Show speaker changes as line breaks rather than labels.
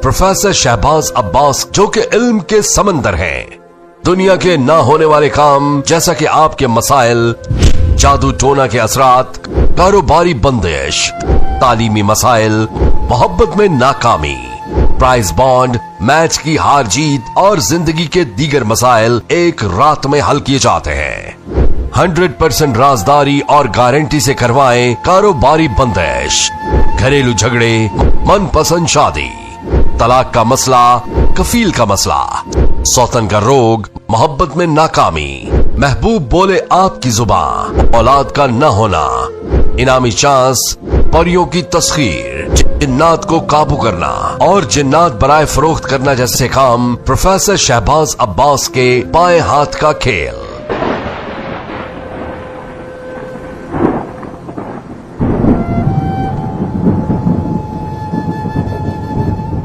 Professor Shahbaz Abbas, जो कि इल्म के समंदर हैं। दुनिया के ना होने वाले काम जैसा कि आपके मसाइल, जादू टोना के असरात, कारोबारी बंदिश, तालीमी मसाइल, मोहब्बत में नाकामी, प्राइज बॉन्ड, मैच की हार जीत और जिंदगी के दीगर मसाइल एक रात में हल किए जाते हैं। 100% राजदारी और गारंटी से करवाएं कारोबारी बंदिश, घरेलू झगड़े, मनपसंद शादी, तलाक का मसला, कफील का मसला, सौतन का रोग, मोहब्बत में नाकामी, महबूब बोले आपकी जुबान, औलाद का न होना, इनामी चांस, परियों की तस्खीर, जिन्नात को काबू करना और जिन्नात बराए फरोख्त करना जैसे काम प्रोफेसर शहबाज अब्बास के बाएं हाथ का खेल।